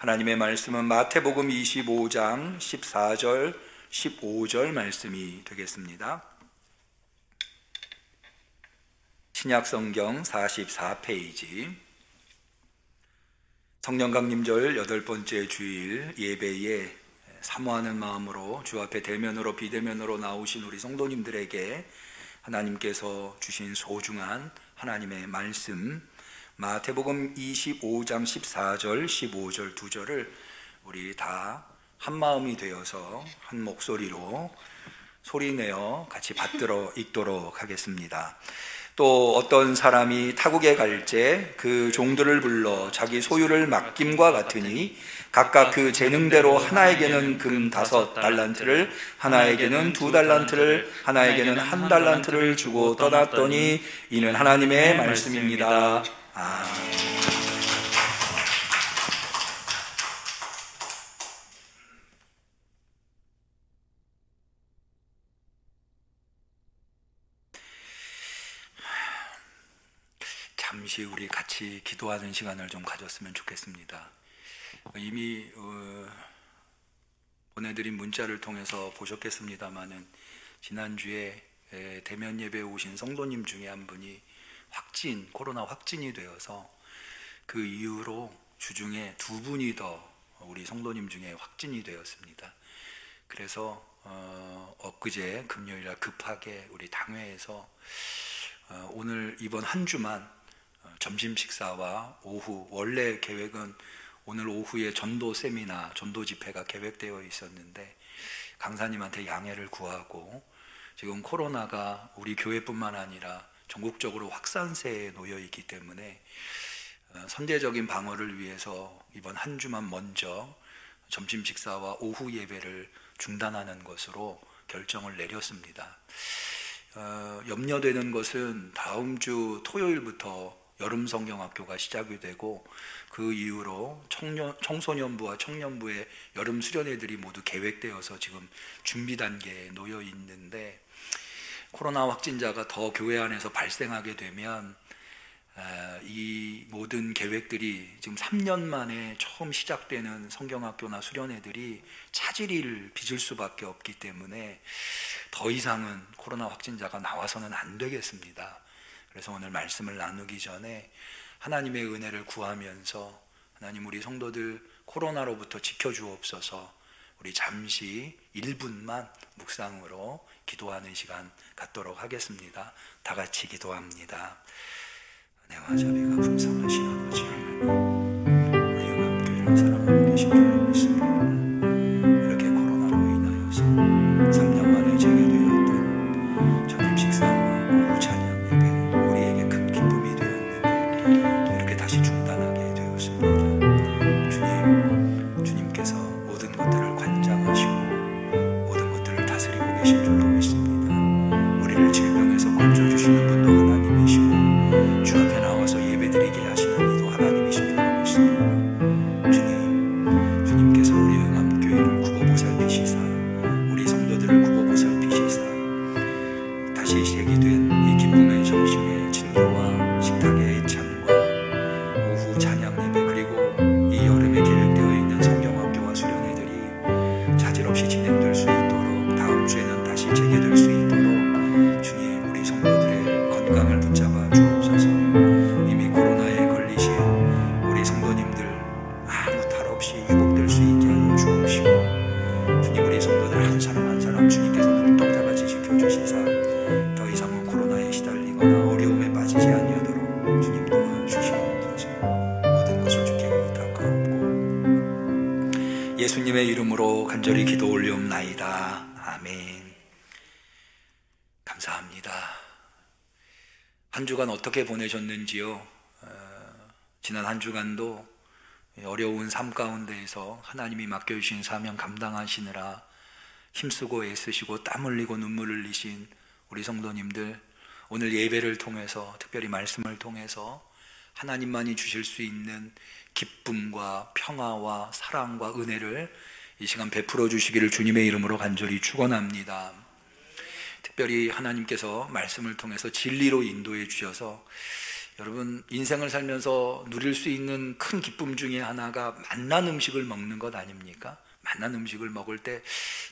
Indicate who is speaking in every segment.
Speaker 1: 하나님의 말씀은 마태복음 25장 14절, 15절 말씀이 되겠습니다. 신약성경 44페이지. 성령 강림절 8번째 주일 예배에 사모하는 마음으로 주 앞에 대면으로 비대면으로 나오신 우리 성도님들에게 하나님께서 주신 소중한 하나님의 말씀, 마태복음 25장 14절, 15절 두 절을 우리 다 한마음이 되어서 한 목소리로 소리내어 같이 받들어 읽도록 하겠습니다. 또 어떤 사람이 타국에 갈 때 그 종들을 불러 자기 소유를 맡김과 같으니 각각 그 재능대로 하나에게는 금 5달란트를, 하나에게는 2달란트를, 하나에게는 1달란트를 주고 떠났더니 이는 하나님의 말씀입니다. 아멘. 잠시 우리 같이 기도하는 시간을 좀 가졌으면 좋겠습니다. 이미 보내드린 문자를 통해서 보셨겠습니다마는 지난주에 대면 예배에 오신 성도님 중에 한 분이 코로나 확진이 되어서 그 이후로 주중에 2분이 더 우리 성도님 중에 확진이 되었습니다. 그래서 엊그제 금요일날 급하게 우리 당회에서 오늘 이번 한 주만 점심 식사와 오후, 원래 계획은 오늘 오후에 전도 세미나, 전도 집회가 계획되어 있었는데 강사님한테 양해를 구하고 지금 코로나가 우리 교회뿐만 아니라 전국적으로 확산세에 놓여 있기 때문에 선제적인 방어를 위해서 이번 한 주만 먼저 점심 식사와 오후 예배를 중단하는 것으로 결정을 내렸습니다. 염려되는 것은 다음 주 토요일부터 여름 성경학교가 시작이 되고 그 이후로 청소년부와 청년부의 여름 수련회들이 모두 계획되어서 지금 준비 단계에 놓여 있는데 코로나 확진자가 더 교회 안에서 발생하게 되면 이 모든 계획들이 지금 3년 만에 처음 시작되는 성경학교나 수련회들이 차질을 빚을 수밖에 없기 때문에 더 이상은 코로나 확진자가 나와서는 안 되겠습니다. 그래서 오늘 말씀을 나누기 전에 하나님의 은혜를 구하면서 하나님 우리 성도들 코로나로부터 지켜주옵소서. 우리 잠시 1분만 묵상으로 기도하는 시간 갖도록 하겠습니다. 다 같이 기도합니다. 은혜와 자비가 풍성하신 아버지 하나님, 우리 영암교회를 사랑하고 계신 줄 믿습니다. 이렇게 코로나로 인하여서 3년 만에 재개되었던 점심 식사와 오후 찬양 예배, 우리에게 큰 기쁨이 되었는데 또 이렇게 다시 중단하게 되었습니다. 주님께서 모든 것들을 관장하시고 모든 것들을 다스리고 계신 줄로 믿습니다. 우리를 질병에서 건져주시는 분도 하나님이시고 주 앞에 나와서 예배드리게 하시는 이도 하나님이신 줄로 믿습니다. 주님께서 우리 영암교회를 구보살피시사 우리 성도들을 구보살피시사 다시 시작된 이 기쁨의 점심의 진교와 식탁의 애찬과 오후 찬양 예배 그리고 이 여름에 계획되어 있는 성경학교와 수련회들이 차질 없이 진행될 수 있도록 다음 주에는 다시 재개될 수 있도록 주님 우리 성도들의 건강을 붙잡아 주옵소서. 이미 코로나에 걸리신 우리 성도님들 아무 탈 없이 회복될 수 있게 하여 주옵시고 주님 우리 성도들 한 사람 한 사람 주님께서 눈동자같이 지켜주시사 더 이상은 코로나에 시달리거나 어려움에 빠지지 아니하도록 주님 도와주시옵소서. 모든 것을 주께 의탁하옵고 예수님의 이름으로 간절히 기도 올리옵나이다. 아멘. 감사합니다. 한 주간 어떻게 보내셨는지요? 지난 한 주간도 어려운 삶 가운데에서 하나님이 맡겨주신 사명 감당하시느라 힘쓰고 애쓰시고 땀 흘리고 눈물 흘리신 우리 성도님들, 오늘 예배를 통해서 특별히 말씀을 통해서 하나님만이 주실 수 있는 기쁨과 평화와 사랑과 은혜를 이 시간 베풀어 주시기를 주님의 이름으로 간절히 축원합니다. 특별히 하나님께서 말씀을 통해서 진리로 인도해 주셔서 여러분, 인생을 살면서 누릴 수 있는 큰 기쁨 중에 하나가 맛난 음식을 먹는 것 아닙니까? 맛난 음식을 먹을 때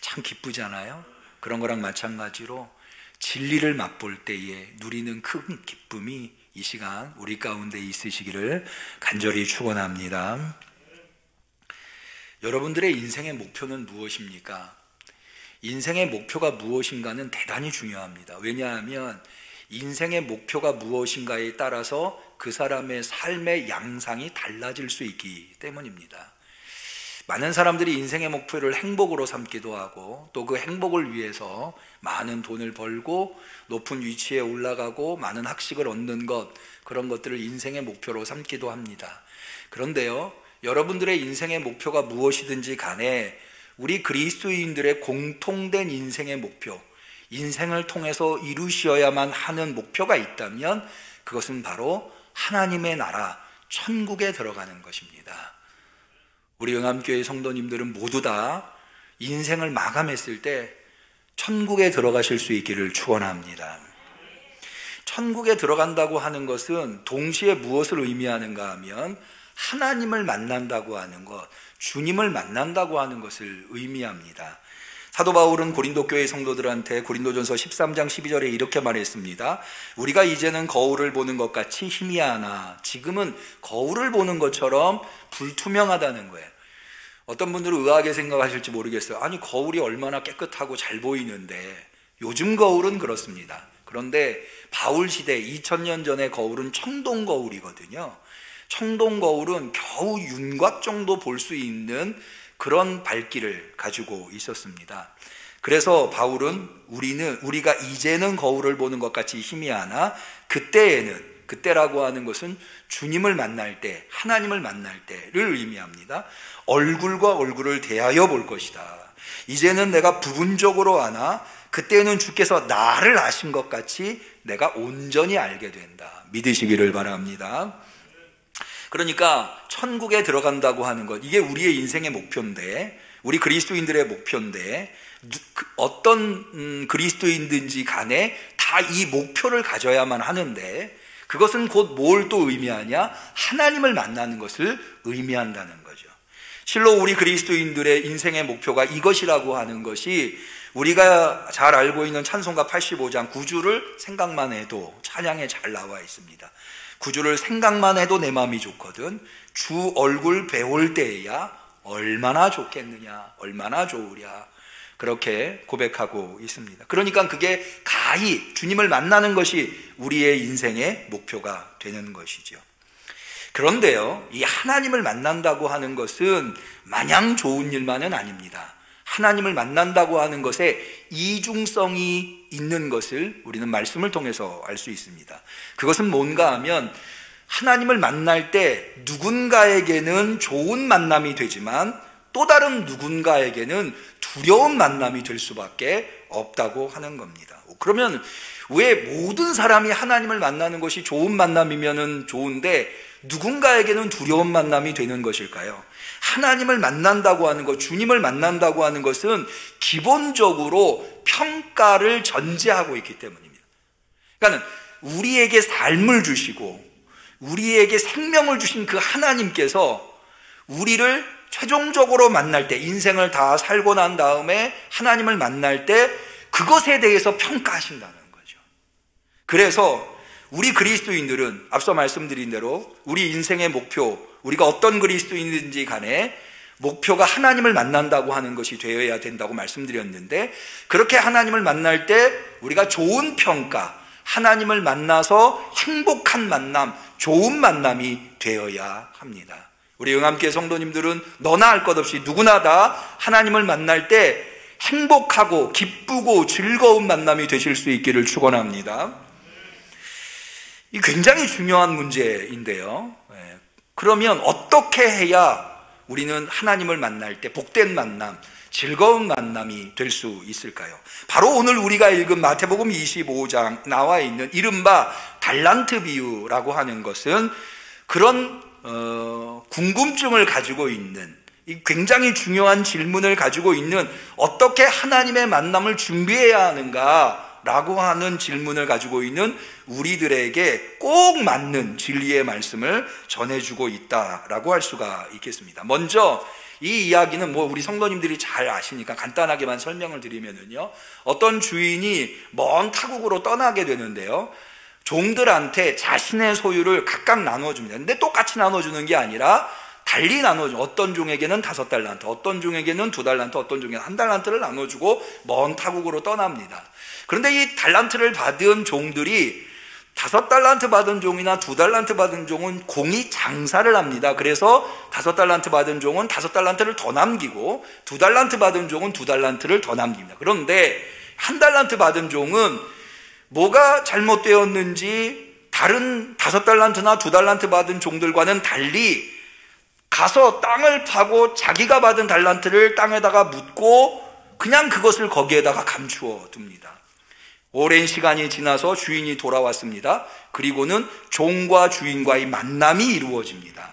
Speaker 1: 참 기쁘잖아요. 그런 거랑 마찬가지로 진리를 맛볼 때에 누리는 큰 기쁨이 이 시간 우리 가운데 있으시기를 간절히 축원합니다. 여러분들의 인생의 목표는 무엇입니까? 인생의 목표가 무엇인가는 대단히 중요합니다. 왜냐하면 인생의 목표가 무엇인가에 따라서 그 사람의 삶의 양상이 달라질 수 있기 때문입니다. 많은 사람들이 인생의 목표를 행복으로 삼기도 하고 또 그 행복을 위해서 많은 돈을 벌고 높은 위치에 올라가고 많은 학식을 얻는 것, 그런 것들을 인생의 목표로 삼기도 합니다. 그런데요, 여러분들의 인생의 목표가 무엇이든지 간에 우리 그리스도인들의 공통된 인생의 목표, 인생을 통해서 이루셔야만 하는 목표가 있다면 그것은 바로 하나님의 나라, 천국에 들어가는 것입니다. 우리 영암교회 성도님들은 모두 다 인생을 마감했을 때 천국에 들어가실 수 있기를 축원합니다. 천국에 들어간다고 하는 것은 동시에 무엇을 의미하는가 하면 하나님을 만난다고 하는 것, 주님을 만난다고 하는 것을 의미합니다. 사도 바울은 고린도 교회 성도들한테 고린도전서 13장 12절에 이렇게 말했습니다. 우리가 이제는 거울을 보는 것 같이 희미하나 지금은 거울을 보는 것처럼 불투명하다는 거예요. 어떤 분들은 의아하게 생각하실지 모르겠어요. 아니, 거울이 얼마나 깨끗하고 잘 보이는데. 요즘 거울은 그렇습니다. 그런데 바울 시대 2000년 전의 거울은 청동 거울이거든요. 청동 거울은 겨우 윤곽 정도 볼 수 있는 그런 밝기를 가지고 있었습니다. 그래서 바울은 우리가 이제는 거울을 보는 것 같이 희미하나 그때라고 하는 것은 주님을 만날 때, 하나님을 만날 때를 의미합니다. 얼굴과 얼굴을 대하여 볼 것이다. 이제는 내가 부분적으로 아나 그때는 주께서 나를 아신 것 같이 내가 온전히 알게 된다. 믿으시기를 바랍니다. 그러니까 천국에 들어간다고 하는 것, 이게 우리의 인생의 목표인데, 우리 그리스도인들의 목표인데, 어떤 그리스도인든지 간에 다 이 목표를 가져야만 하는데, 그것은 곧 뭘 또 의미하냐? 하나님을 만나는 것을 의미한다는 거죠. 실로 우리 그리스도인들의 인생의 목표가 이것이라고 하는 것이 우리가 잘 알고 있는 찬송가 85장 9주를 생각만 해도 찬양에 잘 나와 있습니다. 9주를 생각만 해도 내 마음이 좋거든. 주 얼굴 배울 때에야 얼마나 좋겠느냐, 얼마나 좋으랴, 그렇게 고백하고 있습니다. 그러니까 그게 가히 주님을 만나는 것이 우리의 인생의 목표가 되는 것이죠. 그런데요, 이 하나님을 만난다고 하는 것은 마냥 좋은 일만은 아닙니다. 하나님을 만난다고 하는 것에 이중성이 있는 것을 우리는 말씀을 통해서 알 수 있습니다. 그것은 뭔가 하면 하나님을 만날 때 누군가에게는 좋은 만남이 되지만 또 다른 누군가에게는 두려운 만남이 될 수밖에 없다고 하는 겁니다. 그러면 왜 모든 사람이 하나님을 만나는 것이 좋은 만남이면 좋은데 누군가에게는 두려운 만남이 되는 것일까요? 하나님을 만난다고 하는 것, 주님을 만난다고 하는 것은 기본적으로 평가를 전제하고 있기 때문입니다. 그러니까 우리에게 삶을 주시고 우리에게 생명을 주신 그 하나님께서 우리를 최종적으로 만날 때, 인생을 다 살고 난 다음에 하나님을 만날 때 그것에 대해서 평가하신다는 거죠. 그래서 우리 그리스도인들은 앞서 말씀드린 대로 우리 인생의 목표, 우리가 어떤 그리스도인인지 간에 목표가 하나님을 만난다고 하는 것이 되어야 된다고 말씀드렸는데, 그렇게 하나님을 만날 때 우리가 좋은 평가, 하나님을 만나서 행복한 만남, 좋은 만남이 되어야 합니다. 우리 영암교회 성도님들은 너나 할 것 없이 누구나 다 하나님을 만날 때 행복하고 기쁘고 즐거운 만남이 되실 수 있기를 축원합니다. 이 굉장히 중요한 문제인데요. 그러면 어떻게 해야 우리는 하나님을 만날 때 복된 만남, 즐거운 만남이 될 수 있을까요? 바로 오늘 우리가 읽은 마태복음 25장 나와 있는 이른바 달란트 비유라고 하는 것은 그런 궁금증을 가지고 있는, 이 굉장히 중요한 질문을 가지고 있는, 어떻게 하나님의 만남을 준비해야 하는가 라고 하는 질문을 가지고 있는 우리들에게 꼭 맞는 진리의 말씀을 전해주고 있다라고 할 수가 있겠습니다. 먼저 이 이야기는 우리 성도님들이 잘 아시니까 간단하게만 설명을 드리면은요, 어떤 주인이 먼 타국으로 떠나게 되는데요, 종들한테 자신의 소유를 각각 나눠줍니다. 근데 똑같이 나눠주는 게 아니라 달리 나눠주죠. 어떤 종에게는 5달란트, 어떤 종에게는 2달란트, 어떤 종에게는 1달란트를 나눠주고 먼 타국으로 떠납니다. 그런데 이 달란트를 받은 종들이 5달란트 받은 종이나 2달란트 받은 종은 공이 장사를 합니다. 그래서 5달란트 받은 종은 5달란트를 더 남기고 2달란트 받은 종은 2달란트를 더 남깁니다. 그런데 1달란트 받은 종은 뭐가 잘못되었는지 다른 5달란트나 2달란트 받은 종들과는 달리 가서 땅을 파고 자기가 받은 달란트를 땅에다가 묻고 그냥 그것을 거기에다가 감추어 둡니다. 오랜 시간이 지나서 주인이 돌아왔습니다. 그리고는 종과 주인과의 만남이 이루어집니다.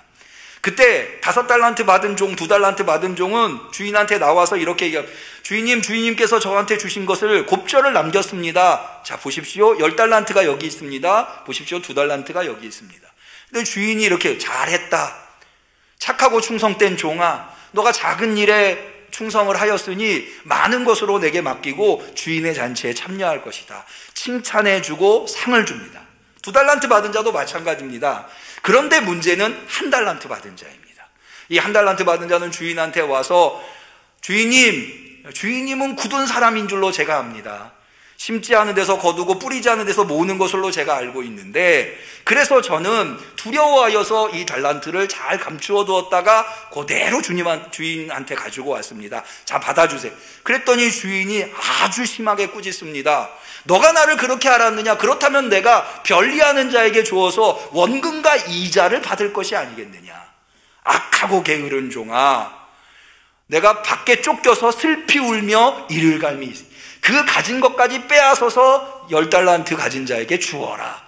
Speaker 1: 그때 5달란트 받은 종, 2달란트 받은 종은 주인한테 나와서 이렇게 얘기합니다. 주인님께서 저한테 주신 것을 곱절을 남겼습니다. 자, 보십시오. 10달란트가 여기 있습니다. 보십시오. 2달란트가 여기 있습니다. 근데 주인이 이렇게 잘했다. 착하고 충성된 종아, 너가 작은 일에 충성을 하였으니 많은 것으로 내게 맡기고 주인의 잔치에 참여할 것이다. 칭찬해주고 상을 줍니다. 2달란트 받은 자도 마찬가지입니다. 그런데 문제는 1달란트 받은 자입니다. 이 1달란트 받은 자는 주인한테 와서 주인님은 굳은 사람인 줄로 제가 압니다. 심지 않은 데서 거두고 뿌리지 않은 데서 모으는 것으로 제가 알고 있는데, 그래서 저는 두려워하여서 이 달란트를 잘 감추어 두었다가 그대로 주인한테 가지고 왔습니다. 자, 받아주세요. 그랬더니 주인이 아주 심하게 꾸짖습니다. 너가 나를 그렇게 알았느냐? 그렇다면 내가 변리하는 자에게 주어서 원금과 이자를 받을 것이 아니겠느냐? 악하고 게으른 종아, 내가 밖에 쫓겨서 슬피 울며 이를 갈미 그 가진 것까지 빼앗아서 10달란트 가진 자에게 주어라.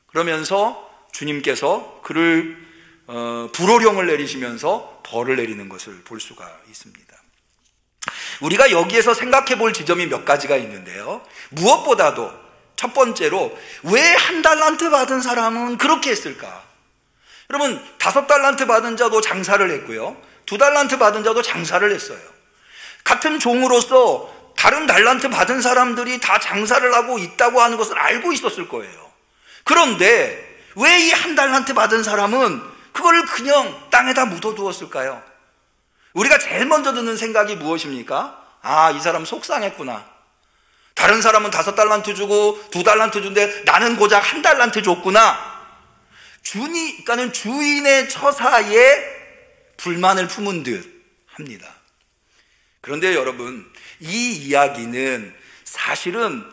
Speaker 1: 그러면서 주님께서 그를 불호령을 내리시면서 벌을 내리는 것을 볼 수가 있습니다. 우리가 여기에서 생각해 볼 지점이 몇 가지가 있는데요, 무엇보다도 첫 번째로 왜 1달란트 받은 사람은 그렇게 했을까? 여러분, 5달란트 받은 자도 장사를 했고요, 2달란트 받은 자도 장사를 했어요. 같은 종으로서 다른 달란트 받은 사람들이 다 장사를 하고 있다고 하는 것을 알고 있었을 거예요. 그런데 왜 이 1달란트 받은 사람은 그걸 그냥 땅에다 묻어두었을까요? 우리가 제일 먼저 드는 생각이 무엇입니까? 아, 이 사람 속상했구나. 다른 사람은 5달란트 주고 2달란트 준데 나는 고작 1달란트 줬구나. 그러니까는 주인의 처사에 불만을 품은 듯 합니다. 그런데 여러분, 이 이야기는 사실은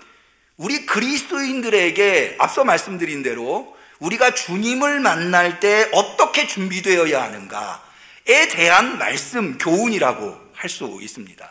Speaker 1: 우리 그리스도인들에게 앞서 말씀드린 대로 우리가 주님을 만날 때 어떻게 준비되어야 하는가에 대한 말씀, 교훈이라고 할 수 있습니다.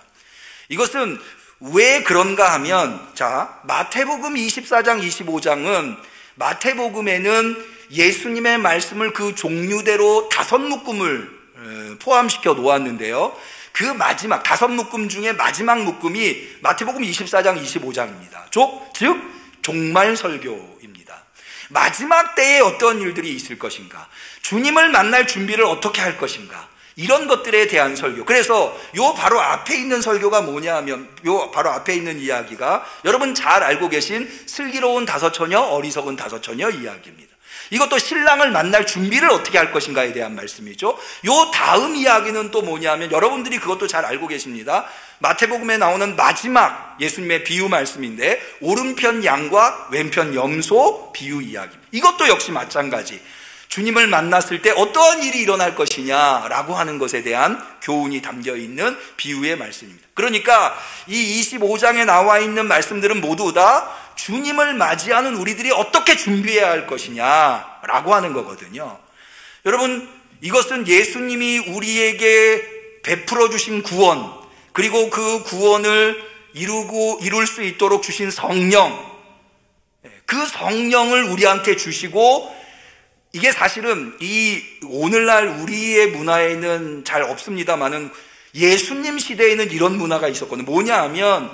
Speaker 1: 이것은 왜 그런가 하면, 자, 마태복음 24장, 25장은 마태복음에는 예수님의 말씀을 그 종류대로 5묶음을 포함시켜 놓았는데요, 그 마지막 5묶음 중에 마지막 묶음이 마태복음 24장 25장입니다. 즉 종말 설교입니다. 마지막 때에 어떤 일들이 있을 것인가, 주님을 만날 준비를 어떻게 할 것인가, 이런 것들에 대한 설교. 그래서 요 바로 앞에 있는 설교가 뭐냐 하면, 요 바로 앞에 있는 이야기가 여러분 잘 알고 계신 슬기로운 5처녀, 어리석은 5처녀 이야기입니다. 이것도 신랑을 만날 준비를 어떻게 할 것인가에 대한 말씀이죠. 요 다음 이야기는 또 뭐냐면, 여러분들이 그것도 잘 알고 계십니다. 마태복음에 나오는 마지막 예수님의 비유 말씀인데, 오른편 양과 왼편 염소 비유 이야기. 이것도 역시 마찬가지. 주님을 만났을 때 어떠한 일이 일어날 것이냐라고 하는 것에 대한 교훈이 담겨 있는 비유의 말씀입니다. 그러니까 이 25장에 나와 있는 말씀들은 모두 다 주님을 맞이하는 우리들이 어떻게 준비해야 할 것이냐라고 하는 거거든요. 여러분, 이것은 예수님이 우리에게 베풀어 주신 구원, 그리고 그 구원을 이룰 수 있도록 주신 성령, 그 성령을 우리한테 주시고, 이게 사실은 이 오늘날 우리의 문화에는 잘 없습니다만은 예수님 시대에는 이런 문화가 있었거든요. 뭐냐 하면,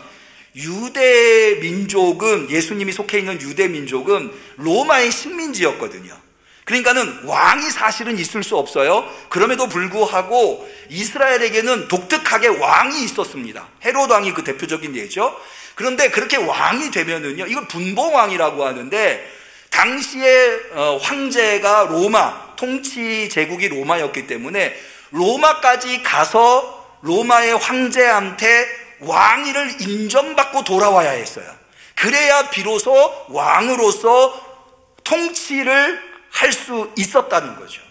Speaker 1: 유대 민족은, 예수님이 속해 있는 유대 민족은 로마의 식민지였거든요. 그러니까는 왕이 사실은 있을 수 없어요. 그럼에도 불구하고 이스라엘에게는 독특하게 왕이 있었습니다. 헤롯 왕이 그 대표적인 예죠. 그런데 그렇게 왕이 되면은요, 이걸 분봉왕이라고 하는데, 당시에 황제가 로마, 통치 제국이 로마였기 때문에 로마까지 가서 로마의 황제한테 왕위를 인정받고 돌아와야 했어요. 그래야 비로소 왕으로서 통치를 할 수 있었다는 거죠.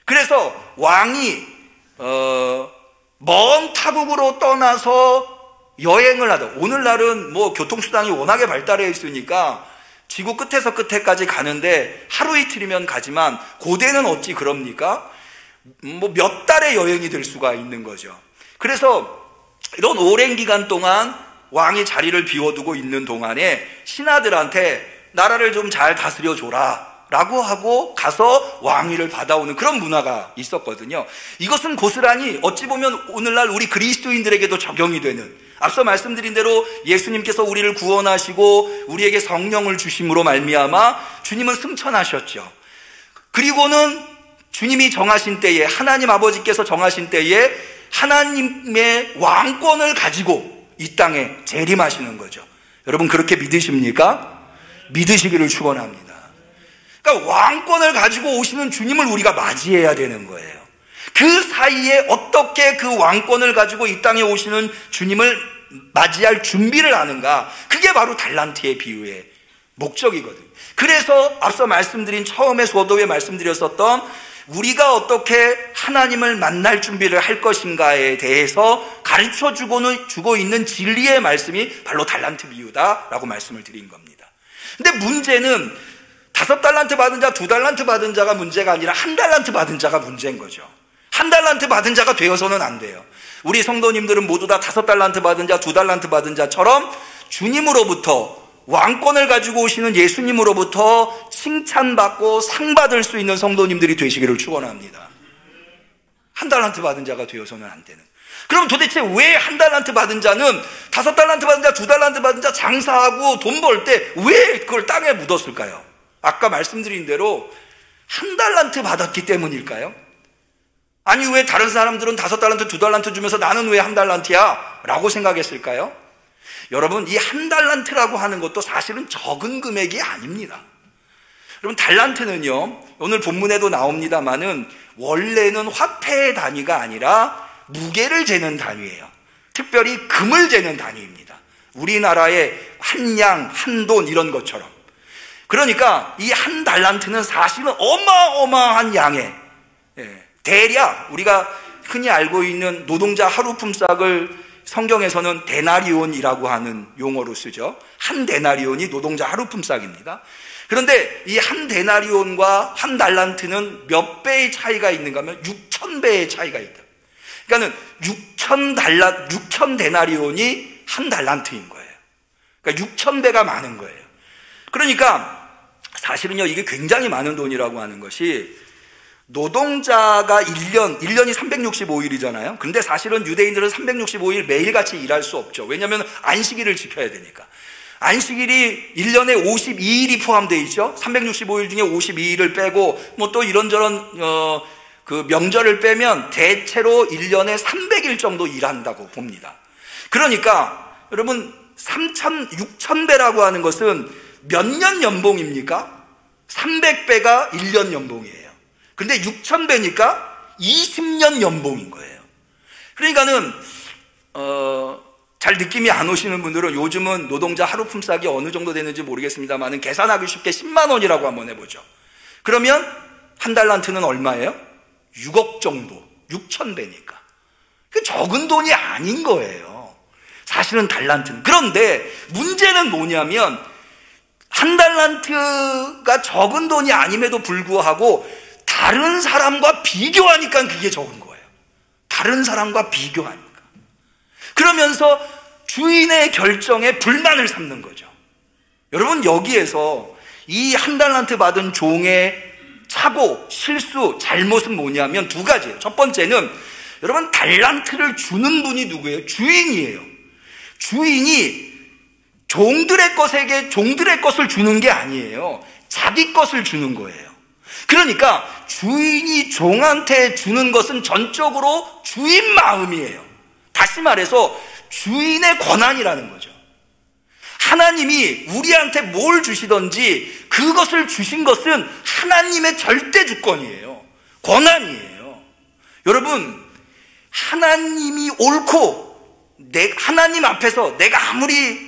Speaker 1: 그래서 왕이 먼 타국으로 떠나서 여행을 하다, 오늘날은 뭐 교통수단이 워낙에 발달해 있으니까 지구 끝에서 끝에까지 가는데 하루 이틀이면 가지만, 고대는 어찌 그럽니까? 뭐 몇 달의 여행이 될 수가 있는 거죠. 그래서 이런 오랜 기간 동안 왕이 자리를 비워두고 있는 동안에 신하들한테 나라를 좀 잘 다스려 줘라 라고 하고 가서 왕위를 받아오는 그런 문화가 있었거든요. 이것은 고스란히 어찌 보면 오늘날 우리 그리스도인들에게도 적용이 되는, 앞서 말씀드린 대로 예수님께서 우리를 구원하시고 우리에게 성령을 주심으로 말미암아 주님은 승천하셨죠. 그리고는 주님이 정하신 때에, 하나님 아버지께서 정하신 때에 하나님의 왕권을 가지고 이 땅에 재림하시는 거죠. 여러분 그렇게 믿으십니까? 믿으시기를 축원합니다. 그러니까 왕권을 가지고 오시는 주님을 우리가 맞이해야 되는 거예요. 그 사이에 어떻게 그 왕권을 가지고 이 땅에 오시는 주님을 맞이할 준비를 하는가, 그게 바로 달란트의 비유의 목적이거든요. 그래서 앞서 말씀드린, 처음에 소도에 말씀드렸었던 우리가 어떻게 하나님을 만날 준비를 할 것인가에 대해서 가르쳐주고 있는 진리의 말씀이 바로 달란트 비유다라고 말씀을 드린 겁니다. 근데 문제는 5달란트 받은 자, 2달란트 받은 자가 문제가 아니라 1달란트 받은 자가 문제인 거죠. 1달란트 받은 자가 되어서는 안 돼요. 우리 성도님들은 모두 다 5달란트 받은 자, 2달란트 받은 자처럼 주님으로부터, 왕권을 가지고 오시는 예수님으로부터 칭찬받고 상 받을 수 있는 성도님들이 되시기를 축원합니다. 1달란트 받은 자가 되어서는 안 되는. 그럼 도대체 왜 1달란트 받은 자는 5달란트 받은 자, 2달란트 받은 자 장사하고 돈 벌 때 왜 그걸 땅에 묻었을까요? 아까 말씀드린 대로 1달란트 받았기 때문일까요? 아니 왜 다른 사람들은 5달란트, 2달란트 주면서 나는 왜 1달란트야? 라고 생각했을까요? 여러분, 이 1달란트라고 하는 것도 사실은 적은 금액이 아닙니다. 여러분, 달란트는요, 오늘 본문에도 나옵니다만은 원래는 화폐의 단위가 아니라 무게를 재는 단위예요. 특별히 금을 재는 단위입니다. 우리나라의 한 양, 한 돈 이런 것처럼. 그러니까 이 1달란트는 사실은 어마어마한 양의, 대략 우리가 흔히 알고 있는 노동자 하루 품삯을 성경에서는 데나리온이라고 하는 용어로 쓰죠. 한 데나리온이 노동자 하루 품삯입니다. 그런데 이 한 데나리온과 1달란트는 몇 배의 차이가 있는가 하면 6,000배의 차이가 있다. 그러니까는 6,000 데나리온이 1달란트인 거예요. 그러니까 6,000배가 많은 거예요. 그러니까 사실은요, 이게 굉장히 많은 돈이라고 하는 것이, 노동자가 1년이 365일이잖아요. 근데 사실은 유대인들은 365일 매일같이 일할 수 없죠. 왜냐하면 안식일을 지켜야 되니까. 안식일이 1년에 52일이 포함되어 있죠. 365일 중에 52일을 빼고 뭐 또 이런저런 그 명절을 빼면 대체로 1년에 300일 정도 일한다고 봅니다. 그러니까 여러분, 6,000배라고 하는 것은 몇 년 연봉입니까? 300배가 1년 연봉이에요. 근데 6,000배니까 20년 연봉인 거예요. 그러니까는 잘 느낌이 안 오시는 분들은 요즘은 노동자 하루 품삯이 어느 정도 되는지 모르겠습니다만 계산하기 쉽게 10만 원이라고 한번 해보죠. 그러면 1달란트는 얼마예요? 6억 정도, 6,000배니까. 그 적은 돈이 아닌 거예요, 사실은 달란트는. 그런데 문제는 뭐냐면 1달란트가 적은 돈이 아님에도 불구하고 다른 사람과 비교하니까 그게 적은 거예요. 다른 사람과 비교하니까. 그러면서 주인의 결정에 불만을 삼는 거죠. 여러분, 여기에서 이 1달란트 받은 종의 착오, 실수, 잘못은 뭐냐면 두 가지예요. 첫 번째는 여러분, 달란트를 주는 분이 누구예요? 주인이에요. 주인이
Speaker 2: 종들의 것에게 종들의 것을 주는 게 아니에요. 자기 것을 주는 거예요. 그러니까 주인이 종한테 주는 것은 전적으로 주인 마음이에요. 다시 말해서 주인의 권한이라는 거죠. 하나님이 우리한테 뭘 주시든지 그것을 주신 것은 하나님의 절대 주권이에요. 권한이에요. 여러분, 하나님이 옳고 하나님 앞에서 내가 아무리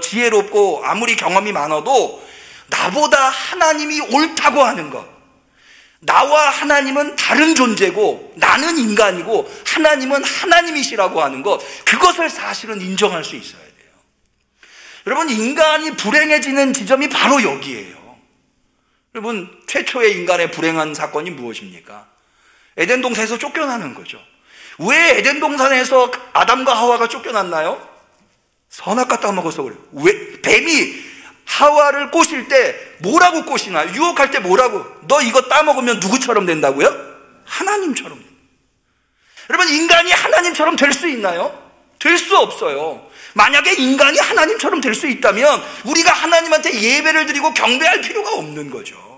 Speaker 2: 지혜롭고 아무리 경험이 많아도 나보다 하나님이 옳다고 하는 것, 나와 하나님은 다른 존재고 나는 인간이고 하나님은 하나님이시라고 하는 것, 그것을 사실은 인정할 수 있어야 돼요. 여러분, 인간이 불행해지는 지점이 바로 여기에요. 여러분, 최초의 인간의 불행한 사건이 무엇입니까? 에덴 동산에서 쫓겨나는 거죠. 왜 에덴 동산에서 아담과 하와가 쫓겨났나요? 선악과 따먹어서 그래요. 왜? 뱀이 하와를 꼬실 때 뭐라고 꼬시나요? 유혹할 때 뭐라고? 너 이거 따먹으면 누구처럼 된다고요? 하나님처럼 된다. 여러분, 인간이 하나님처럼 될 수 있나요? 될 수 없어요. 만약에 인간이 하나님처럼 될 수 있다면 우리가 하나님한테 예배를 드리고 경배할 필요가 없는 거죠.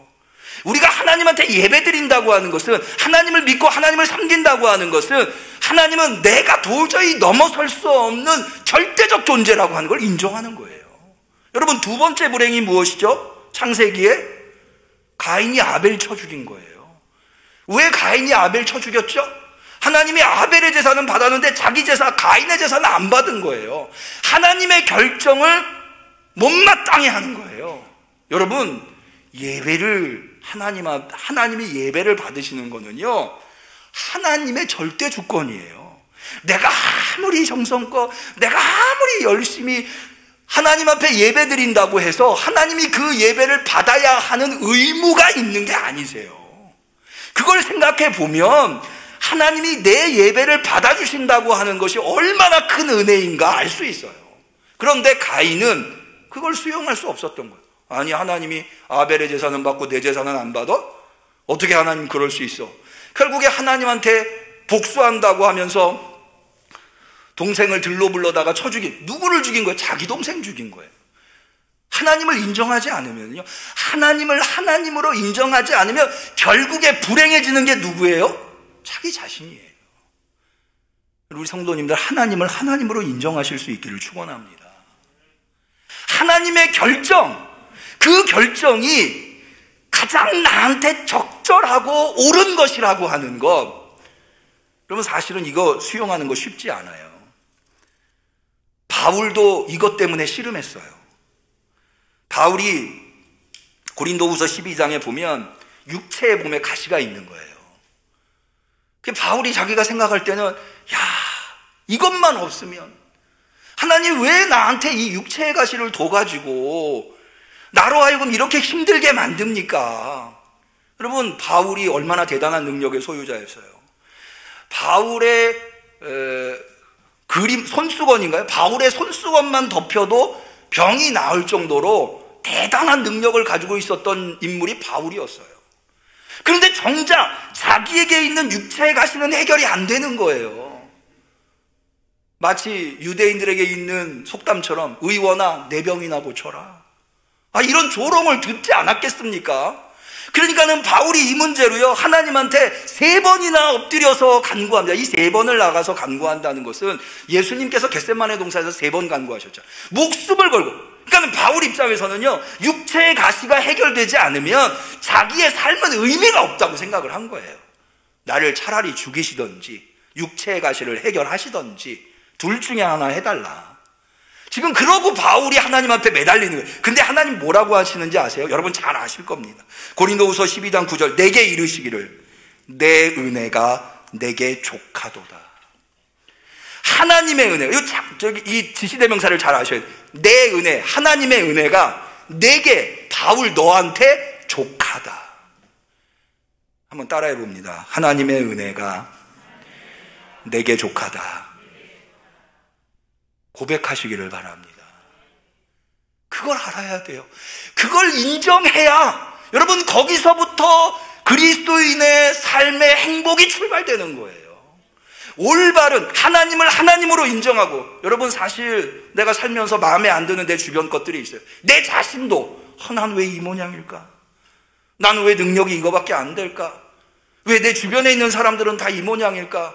Speaker 2: 우리가 하나님한테 예배 드린다고 하는 것은, 하나님을 믿고 하나님을 섬긴다고 하는 것은, 하나님은 내가 도저히 넘어설 수 없는 절대적 존재라고 하는 걸 인정하는 거예요. 여러분, 두 번째 불행이 무엇이죠? 창세기에 가인이 아벨 쳐 죽인 거예요. 왜 가인이 아벨 쳐 죽였죠? 하나님이 아벨의 제사는 받았는데 자기 제사, 가인의 제사는 안 받은 거예요. 하나님의 결정을 못마땅해 하는 거예요. 여러분, 예배를 하나님이 예배를 받으시는 거는요, 하나님의 절대 주권이에요. 내가 아무리 정성껏, 내가 아무리 열심히 하나님 앞에 예배 드린다고 해서 하나님이 그 예배를 받아야 하는 의무가 있는 게 아니세요. 그걸 생각해 보면 하나님이 내 예배를 받아주신다고 하는 것이 얼마나 큰 은혜인가 알 수 있어요. 그런데 가인은 그걸 수용할 수 없었던 거예요. 아니, 하나님이 아벨의 제사는 받고 내 제사는 안 받아? 어떻게 하나님 그럴 수 있어? 결국에 하나님한테 복수한다고 하면서 동생을 들로 불러다가 쳐 죽인, 누구를 죽인 거예요? 자기 동생 죽인 거예요. 하나님을 인정하지 않으면요, 하나님을 하나님으로 인정하지 않으면 결국에 불행해지는 게 누구예요? 자기 자신이에요. 우리 성도님들, 하나님을 하나님으로 인정하실 수 있기를 축원합니다. 하나님의 결정, 그 결정이 가장 나한테 적절하고 옳은 것이라고 하는 것, 여러분, 사실은 이거 수용하는 거 쉽지 않아요. 바울도 이것 때문에 씨름했어요. 바울이 고린도후서 12장에 보면 육체의 몸에 가시가 있는 거예요. 바울이 자기가 생각할 때는, 야, 이것만 없으면 하나님 왜 나한테 이 육체의 가시를 둬가지고 나로 하여금 이렇게 힘들게 만듭니까? 여러분, 바울이 얼마나 대단한 능력의 소유자였어요. 바울의 그림, 손수건인가요? 바울의 손수건만 덮여도 병이 나을 정도로 대단한 능력을 가지고 있었던 인물이 바울이었어요. 그런데 정작 자기에게 있는 육체의 가시는 해결이 안 되는 거예요. 마치 유대인들에게 있는 속담처럼 의원아 내 병이나 고쳐라, 이런 조롱을 듣지 않았겠습니까? 그러니까는 바울이 이 문제로요, 하나님한테 3번이나 엎드려서 간구합니다. 이 3번을 나가서 간구한다는 것은 예수님께서 겟세마네 동산에서 3번 간구하셨죠. 목숨을 걸고. 그러니까 바울 입장에서는요, 육체의 가시가 해결되지 않으면 자기의 삶은 의미가 없다고 생각을 한 거예요. 나를 차라리 죽이시든지 육체의 가시를 해결하시든지 둘 중에 하나 해달라. 지금 그러고 바울이 하나님 앞에 매달리는 거예요. 근데 하나님 뭐라고 하시는지 아세요? 여러분 잘 아실 겁니다. 고린도후서 12장 9절, 내게 이르시기를 내 은혜가 내게 족하도다. 하나님의 은혜, 이 지시대명사를 잘 아셔야 돼요. 내 은혜, 하나님의 은혜가 내게, 바울 너한테 족하다. 한번 따라해 봅니다. 하나님의 은혜가 내게 족하다. 고백하시기를 바랍니다. 그걸 알아야 돼요. 그걸 인정해야 여러분 거기서부터 그리스도인의 삶의 행복이 출발되는 거예요. 올바른 하나님을 하나님으로 인정하고, 여러분 사실 내가 살면서 마음에 안 드는 내 주변 것들이 있어요. 내 자신도 난 왜 이 모양일까? 나는 왜 능력이 이거밖에 안 될까? 왜 내 주변에 있는 사람들은 다 이 모양일까?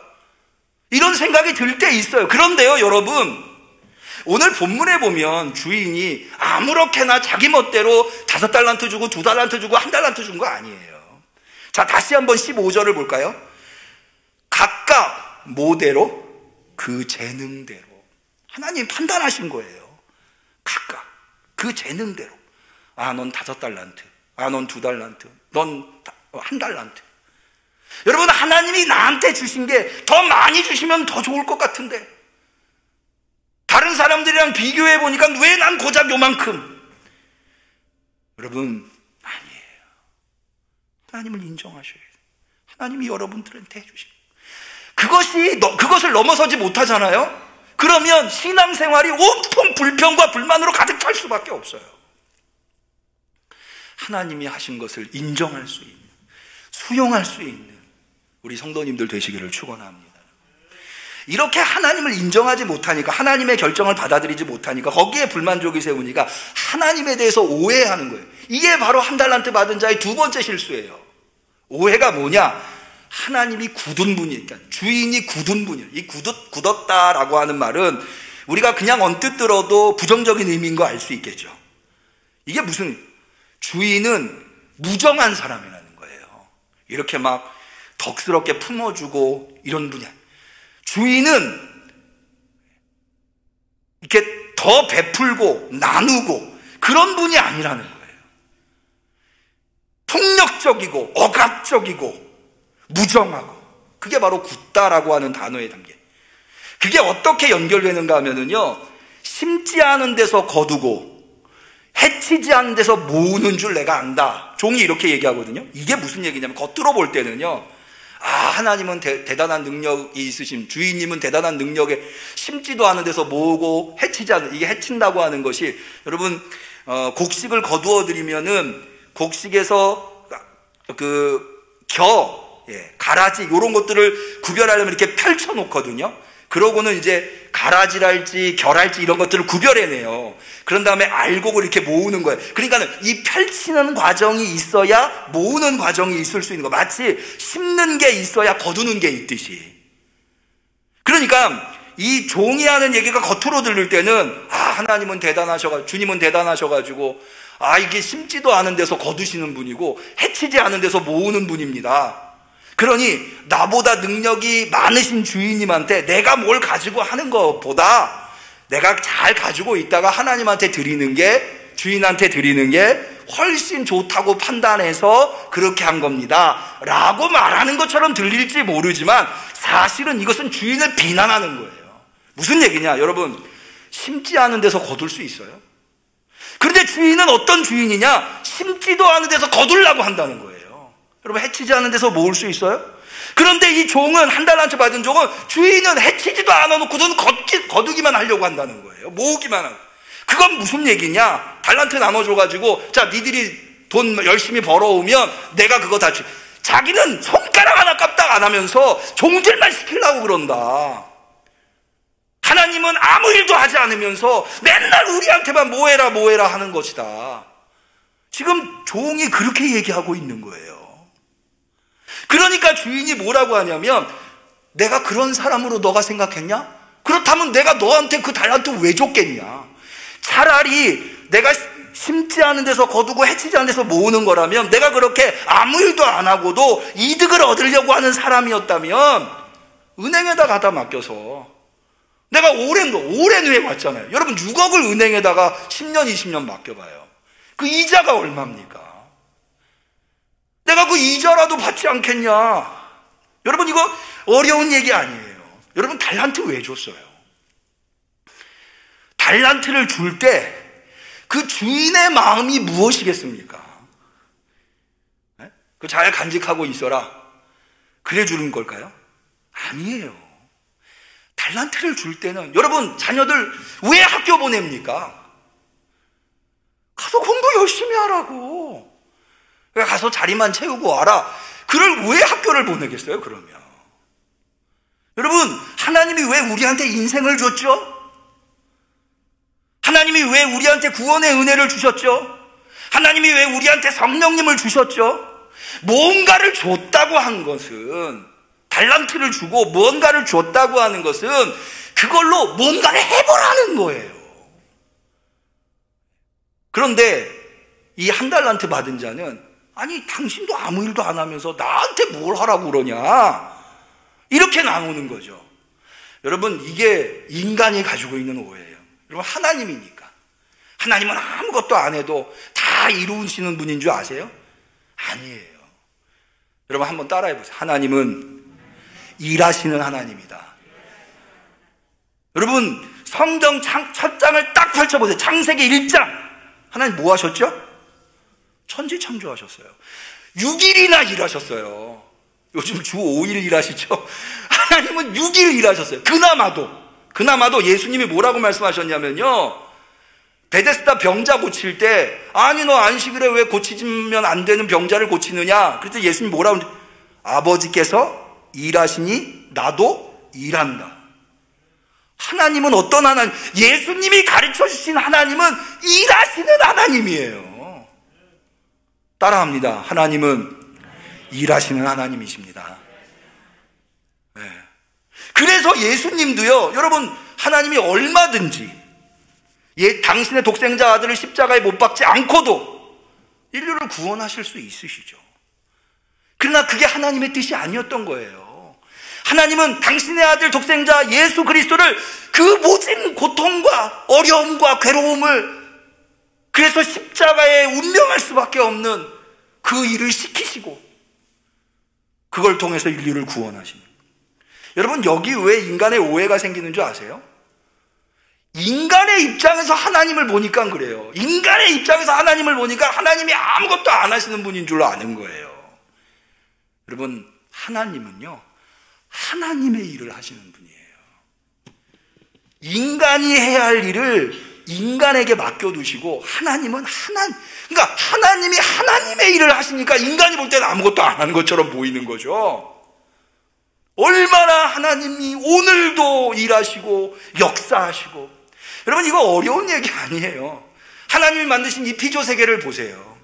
Speaker 2: 이런 생각이 들 때 있어요. 그런데요, 여러분, 오늘 본문에 보면 주인이 아무렇게나 자기 멋대로 5달란트 주고 2달란트 주고 1달란트 준 거 아니에요. 자, 다시 한번 15절을 볼까요? 각각 뭐대로? 그 재능대로. 하나님 판단하신 거예요. 각각 그 재능대로. 넌 5달란트, 넌 2달란트, 넌 1달란트. 여러분, 하나님이 나한테 주신 게 더 많이 주시면 더 좋을 것 같은데, 다른 사람들이랑 비교해 보니까 왜 난 고작 요만큼? 여러분, 아니에요. 하나님을 인정하셔야 돼요. 하나님이 여러분들한테 해주신 그것을 넘어서지 못하잖아요. 그러면 신앙생활이 온통 불평과 불만으로 가득 찰 수밖에 없어요. 하나님이 하신 것을 인정할 수 있는, 수용할 수 있는 우리 성도님들 되시기를 축원합니다. 이렇게 하나님을 인정하지 못하니까, 하나님의 결정을 받아들이지 못하니까, 거기에 불만족이 세우니까 하나님에 대해서 오해하는 거예요. 이게 바로 1달란트 받은 자의 두 번째 실수예요. 오해가 뭐냐? 하나님이 굳은 분이니까, 주인이 굳은 분이에요. 이 굳었다라고 하는 말은 우리가 그냥 언뜻 들어도 부정적인 의미인 거 알 수 있겠죠. 이게 무슨, 주인은 무정한 사람이라는 거예요. 이렇게 막 덕스럽게 품어주고 이런 분이 아니에요. 주인은 이렇게 더 베풀고 나누고 그런 분이 아니라는 거예요. 폭력적이고 억압적이고 무정하고, 그게 바로 굳다라고 하는 단어에 담겨. 그게 어떻게 연결되는가 하면은요, 심지 않은 데서 거두고 해치지 않은 데서 모으는 줄 내가 안다. 종이 이렇게 얘기하거든요. 이게 무슨 얘기냐면, 겉으로 볼 때는요, 하나님은 대단한 능력이 있으신, 주인님은 대단한 능력에 심지도 않은 데서 모으고 해치지 않는, 이게 해친다고 하는 것이, 여러분, 곡식을 거두어 드리면은 곡식에서 가라지 이런 것들을 구별하려면 이렇게 펼쳐 놓거든요. 그러고는 이제 가라지랄지 결할지 이런 것들을 구별해내요. 그런 다음에 알곡을 이렇게 모으는 거예요. 그러니까는 이 펼치는 과정이 있어야 모으는 과정이 있을 수 있는 거. 마치 심는 게 있어야 거두는 게 있듯이. 그러니까 이 종이 하는 얘기가 겉으로 들릴 때는 하나님은 주님은 대단하셔가지고 이게 심지도 않은 데서 거두시는 분이고 해치지 않은 데서 모으는 분입니다. 그러니 나보다 능력이 많으신 주인님한테 내가 뭘 가지고 하는 것보다 내가 잘 가지고 있다가 하나님한테 드리는 게, 주인한테 드리는 게 훨씬 좋다고 판단해서 그렇게 한 겁니다 라고 말하는 것처럼 들릴지 모르지만, 사실은 이것은 주인을 비난하는 거예요. 무슨 얘기냐? 여러분, 심지 않은 데서 거둘 수 있어요? 그런데 주인은 어떤 주인이냐? 심지도 않은 데서 거두려고 한다는 거예요. 여러분, 해치지 않은 데서 모을 수 있어요? 그런데 이 종은, 1달란트 받은 종은 주인은 해치지도 않아놓고선 거두기만 하려고 한다는 거예요. 모으기만 하고. 그건 무슨 얘기냐? 달란트 나눠줘가지고, 자, 니들이 돈 열심히 벌어오면 내가 그거 다 자기는 손가락 하나 까딱 안 하면서 종들만 시키려고 그런다. 하나님은 아무 일도 하지 않으면서 맨날 우리한테만 뭐해라 하는 것이다. 지금 종이 그렇게 얘기하고 있는 거예요. 그러니까 주인이 뭐라고 하냐면, 내가 그런 사람으로 너가 생각했냐? 그렇다면 내가 너한테 그 달란트 왜 줬겠냐? 차라리 내가 심지 않은 데서 거두고 해치지 않은 데서 모으는 거라면, 내가 그렇게 아무 일도 안 하고도 이득을 얻으려고 하는 사람이었다면 은행에다 갖다 맡겨서, 내가 오랜 후에 왔잖아요. 여러분, 6억을 은행에다가 10년 20년 맡겨봐요. 그 이자가 얼마입니까? 내가 그 이자라도 받지 않겠냐? 여러분, 이거 어려운 얘기 아니에요. 여러분, 달란트 왜 줬어요? 달란트를 줄 때 그 주인의 마음이 무엇이겠습니까? 그 잘 간직하고 있어라, 그래 주는 걸까요? 아니에요. 달란트를 줄 때는, 여러분, 자녀들 왜 학교 보냅니까? 가서 공부 열심히 하라고. 가서 자리만 채우고 와라. 그를 왜 학교를 보내겠어요, 그러면? 여러분, 하나님이 왜 우리한테 인생을 줬죠? 하나님이 왜 우리한테 구원의 은혜를 주셨죠? 하나님이 왜 우리한테 성령님을 주셨죠? 뭔가를 줬다고 한 것은, 달란트를 주고 뭔가를 줬다고 하는 것은 그걸로 뭔가를 해보라는 거예요. 그런데 이 한 달란트 받은 자는, 아니 당신도 아무 일도 안 하면서 나한테 뭘 하라고 그러냐, 이렇게 나오는 거죠. 여러분, 이게 인간이 가지고 있는 오해예요. 여러분, 하나님이니까, 하나님은 아무것도 안 해도 다 이루시는 분인 줄 아세요? 아니에요. 여러분 한번 따라해 보세요. 하나님은 일하시는 하나님이다. 여러분, 성경 첫 장을 딱 펼쳐보세요. 창세기 1장. 하나님 뭐 하셨죠? 천지 창조하셨어요. 6일이나 일하셨어요. 요즘 주 5일 일하시죠? 하나님은 6일 일하셨어요. 그나마도 예수님이 뭐라고 말씀하셨냐면요, 베데스다 병자 고칠 때, 아니 너 안식일에 왜 고치면 안 되는 병자를 고치느냐, 그랬더니 예수님이 뭐라고, 아버지께서 일하시니 나도 일한다. 하나님은 어떤 하나님? 예수님이 가르쳐 주신 하나님은 일하시는 하나님이에요. 따라합니다. 하나님은 일하시는 하나님이십니다. 네. 그래서 예수님도요, 여러분, 하나님이 얼마든지 당신의 독생자 아들을 십자가에 못 박지 않고도 인류를 구원하실 수 있으시죠. 그러나 그게 하나님의 뜻이 아니었던 거예요. 하나님은 당신의 아들 독생자 예수 그리스도를 그 모진 고통과 어려움과 괴로움을, 그래서 십자가에 운명할 수밖에 없는 그 일을 시키시고 그걸 통해서 인류를 구원하십니다. 여러분, 여기 왜 인간의 오해가 생기는 줄 아세요? 인간의 입장에서 하나님을 보니까 그래요. 인간의 입장에서 하나님을 보니까 하나님이 아무것도 안 하시는 분인 줄 아는 거예요. 여러분, 하나님은요, 하나님의 일을 하시는 분이에요. 인간이 해야 할 일을 인간에게 맡겨두시고, 하나님은 그러니까 하나님이 하나님의 일을 하시니까 인간이 볼 때는 아무것도 안 하는 것처럼 보이는 거죠. 얼마나 하나님이 오늘도 일하시고 역사하시고. 여러분, 이거 어려운 얘기 아니에요. 하나님이 만드신 이 피조 세계를 보세요.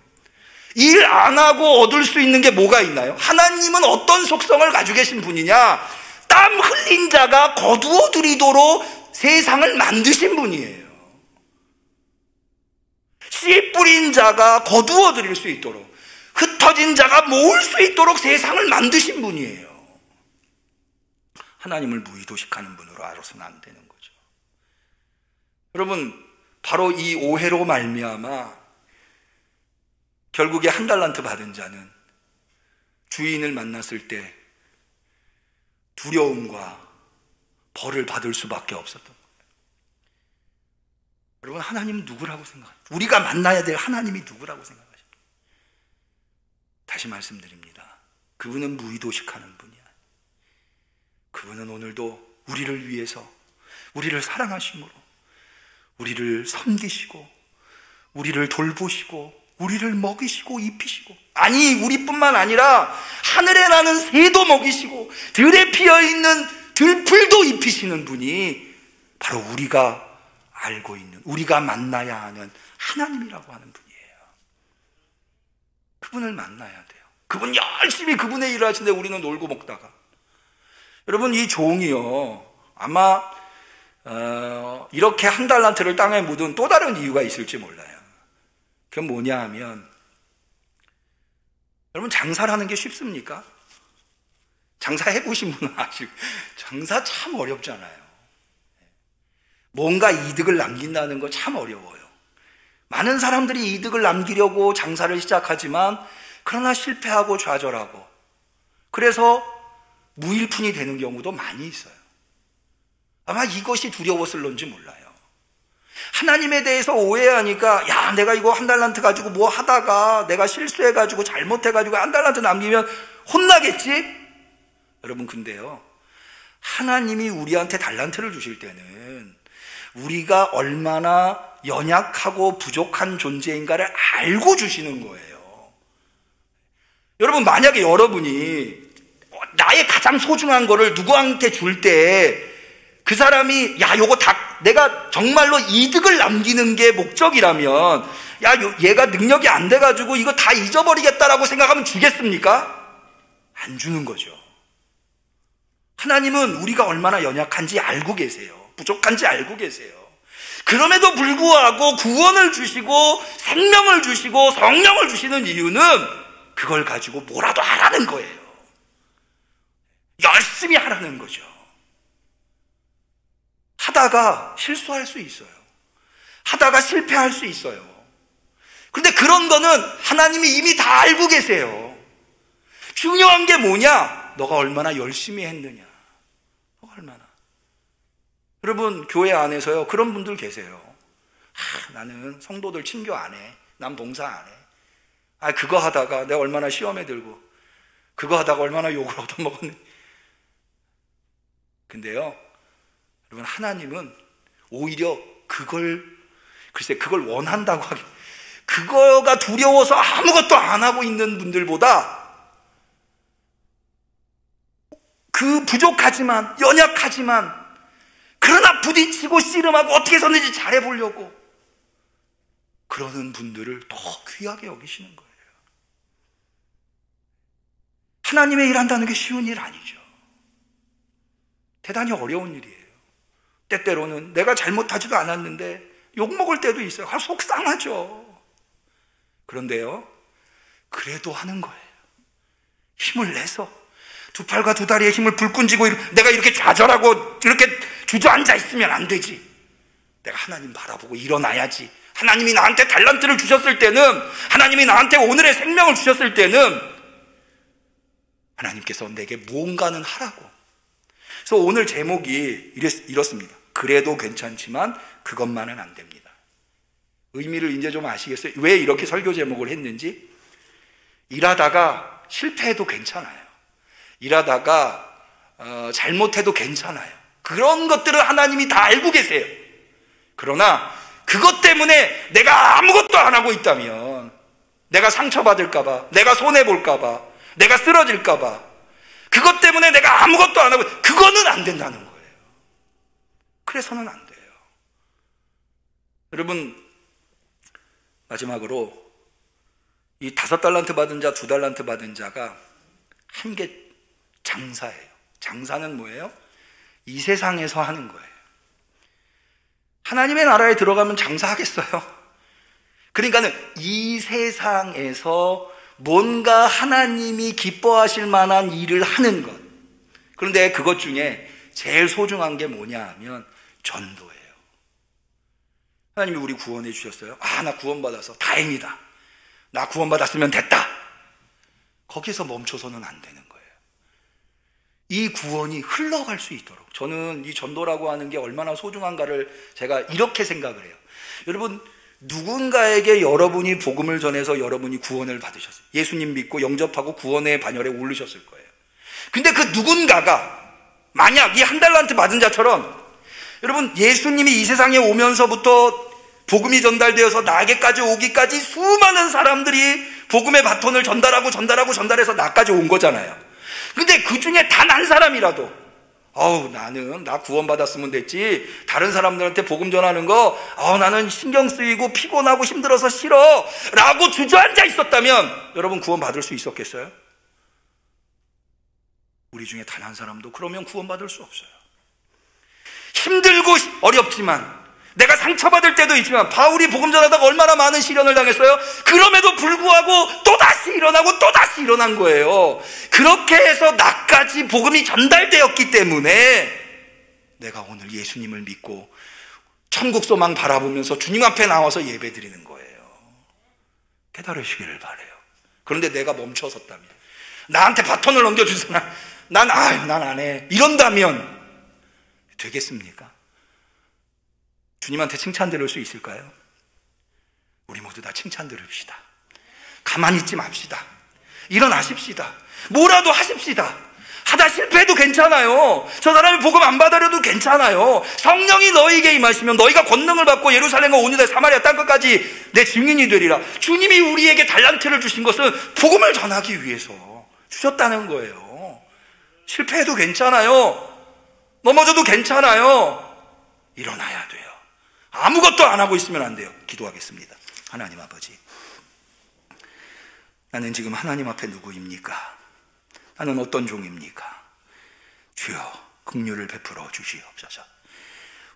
Speaker 2: 일 안 하고 얻을 수 있는 게 뭐가 있나요? 하나님은 어떤 속성을 가지고 계신 분이냐? 땀 흘린 자가 거두어 들이도록 세상을 만드신 분이에요. 씨 뿌린 자가 거두어 들일 수 있도록, 흩어진 자가 모을 수 있도록 세상을 만드신 분이에요. 하나님을 무의도식하는 분으로 알아서는 안 되는 거죠. 여러분, 바로 이 오해로 말미암아 결국에 한 달란트 받은 자는 주인을 만났을 때 두려움과 벌을 받을 수밖에 없었던 거예요. 여러분, 하나님은 누구라고 생각하세요? 우리가 만나야 될 하나님이 누구라고 생각하십니까? 다시 말씀드립니다. 그분은 무의도식하는 분이야. 그분은 오늘도 우리를 위해서, 우리를 사랑하심으로 우리를 섬기시고 우리를 돌보시고 우리를 먹이시고 입히시고, 아니 우리뿐만 아니라 하늘에 나는 새도 먹이시고 들에 피어있는 들풀도 입히시는 분이 바로 우리가 알고 있는, 우리가 만나야 하는 하나님이라고 하는 분이에요. 그분을 만나야 돼요. 그분 열심히 그분의 일을 하시는데 우리는 놀고 먹다가. 여러분, 이 종이요, 아마 이렇게 한 달란트를 땅에 묻은 또 다른 이유가 있을지 몰라요. 그건 뭐냐 하면, 여러분, 장사를 하는 게 쉽습니까? 장사해보신 분은 아시고, 장사 참 어렵잖아요. 뭔가 이득을 남긴다는 거 참 어려워요. 많은 사람들이 이득을 남기려고 장사를 시작하지만 그러나 실패하고 좌절하고, 그래서 무일푼이 되는 경우도 많이 있어요. 아마 이것이 두려웠을런지 몰라요. 하나님에 대해서 오해하니까, 야, 내가 이거 한 달란트 가지고 뭐 하다가 내가 실수해가지고 잘못해가지고 한 달란트 남기면 혼나겠지? 여러분, 근데요, 하나님이 우리한테 달란트를 주실 때는 우리가 얼마나 연약하고 부족한 존재인가를 알고 주시는 거예요. 여러분, 만약에 여러분이 나의 가장 소중한 거를 누구한테 줄 때 그 사람이 요거 다 내가 정말로 이득을 남기는 게 목적이라면 얘가 능력이 안 돼가지고 이거 다 잊어버리겠다라고 생각하면 주겠습니까? 안 주는 거죠. 하나님은 우리가 얼마나 연약한지 알고 계세요. 부족한지 알고 계세요. 그럼에도 불구하고 구원을 주시고 생명을 주시고 성령을 주시는 이유는 그걸 가지고 뭐라도 하라는 거예요. 열심히 하라는 거죠. 하다가 실수할 수 있어요. 하다가 실패할 수 있어요. 그런데 그런 거는 하나님이 이미 다 알고 계세요. 중요한 게 뭐냐? 너가 얼마나 열심히 했느냐. 너가 얼마나. 여러분, 교회 안에서요, 그런 분들 계세요. 나는 성도들 친교 안 해. 난 봉사 안 해. 그거 하다가 내가 얼마나 시험에 들고, 그거 하다가 얼마나 욕을 얻어먹었네. 근데요, 여러분, 하나님은 오히려 그걸 원한다고 하기, 그거가 두려워서 아무것도 안 하고 있는 분들보다 그 부족하지만, 연약하지만, 그러나 부딪히고 씨름하고 어떻게 해서든지 잘해보려고 그러는 분들을 더 귀하게 여기시는 거예요. 하나님의 일한다는 게 쉬운 일 아니죠. 대단히 어려운 일이에요. 때때로는 내가 잘못하지도 않았는데 욕먹을 때도 있어요. 속상하죠. 그런데요, 그래도 하는 거예요. 힘을 내서 두 팔과 두 다리에 힘을 불끈 쥐고 내가 이렇게 좌절하고 이렇게 주저앉아 있으면 안 되지. 내가 하나님 바라보고 일어나야지. 하나님이 나한테 달란트를 주셨을 때는, 하나님이 나한테 오늘의 생명을 주셨을 때는 하나님께서 내게 무언가는 하라고. 그래서 오늘 제목이 이렇습니다. 그래도 괜찮지만 그것만은 안 됩니다. 의미를 이제 좀 아시겠어요? 왜 이렇게 설교 제목을 했는지? 일하다가 실패해도 괜찮아요. 일하다가 잘못해도 괜찮아요. 그런 것들을 하나님이 다 알고 계세요. 그러나 그것 때문에 내가 아무것도 안 하고 있다면, 내가 상처받을까봐, 내가 손해볼까봐, 내가 쓰러질까봐, 그것 때문에 내가 아무것도 안 하고, 그거는 안 된다는 거예요. 그래서는 안 돼요. 여러분, 마지막으로 이 5달란트 받은 자, 2달란트 받은 자가 한 게 장사예요. 장사는 뭐예요? 이 세상에서 하는 거예요. 하나님의 나라에 들어가면 장사하겠어요? 그러니까는 이 세상에서 뭔가 하나님이 기뻐하실 만한 일을 하는 것. 그런데 그것 중에 제일 소중한 게 뭐냐 하면 전도예요. 하나님이 우리 구원해 주셨어요. 나 구원받아서 다행이다. 나 구원받았으면 됐다. 거기서 멈춰서는 안 되는 거예요. 이 구원이 흘러갈 수 있도록. 저는 이 전도라고 하는 게 얼마나 소중한가를 제가 이렇게 생각을 해요. 여러분, 누군가에게 여러분이 복음을 전해서 여러분이 구원을 받으셨어요. 예수님 믿고 영접하고 구원의 반열에 오르셨을 거예요. 근데 그 누군가가 만약 이 1달란트 받은 자처럼, 여러분, 예수님이 이 세상에 오면서부터 복음이 전달되어서 나에게까지 오기까지 수많은 사람들이 복음의 바톤을 전달해서 나까지 온 거잖아요. 근데 그 중에 단 한 사람이라도 나 구원받았으면 됐지, 다른 사람들한테 복음 전하는 거 나는 신경 쓰이고 피곤하고 힘들어서 싫어 라고 주저앉아 있었다면 여러분 구원 받을 수 있었겠어요? 우리 중에 단 한 사람도 그러면 구원 받을 수 없어요. 힘들고 어렵지만, 내가 상처받을 때도 있지만, 바울이 복음 전하다가 얼마나 많은 시련을 당했어요? 그럼에도 불구하고 또다시 일어나고 또다시 일어난 거예요. 그렇게 해서 나까지 복음이 전달되었기 때문에 내가 오늘 예수님을 믿고 천국 소망 바라보면서 주님 앞에 나와서 예배 드리는 거예요. 깨달으시기를 바라요. 그런데 내가 멈춰섰다면, 나한테 바톤을 넘겨주세요. 난 안 해. 이런다면 되겠습니까? 주님한테 칭찬 들을 수 있을까요? 우리 모두 다 칭찬 들읍시다. 가만히 있지 맙시다. 일어나십시다. 뭐라도 하십시다. 하다 실패해도 괜찮아요. 저 사람이 복음 안 받아려도 괜찮아요. 성령이 너희에게 임하시면 너희가 권능을 받고 예루살렘과 온 유다 사마리아 땅끝까지 내 증인이 되리라. 주님이 우리에게 달란트를 주신 것은 복음을 전하기 위해서 주셨다는 거예요. 실패해도 괜찮아요. 넘어져도 괜찮아요. 일어나야 돼요. 아무것도 안 하고 있으면 안 돼요. 기도하겠습니다. 하나님 아버지, 나는 지금 하나님 앞에 누구입니까? 나는 어떤 종입니까? 주여, 긍휼을 베풀어 주시옵소서.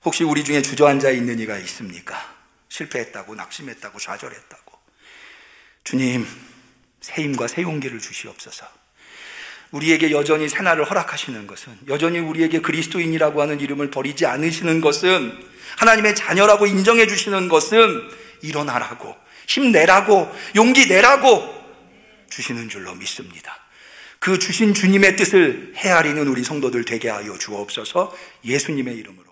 Speaker 2: 혹시 우리 중에 주저앉아 있는 이가 있습니까? 실패했다고, 낙심했다고, 좌절했다고. 주님, 새 힘과 새 용기를 주시옵소서. 우리에게 여전히 새날을 허락하시는 것은, 여전히 우리에게 그리스도인이라고 하는 이름을 버리지 않으시는 것은, 하나님의 자녀라고 인정해 주시는 것은 일어나라고, 힘내라고, 용기 내라고 주시는 줄로 믿습니다. 그 주신 주님의 뜻을 헤아리는 우리 성도들 되게 하여 주옵소서. 예수님의 이름으로.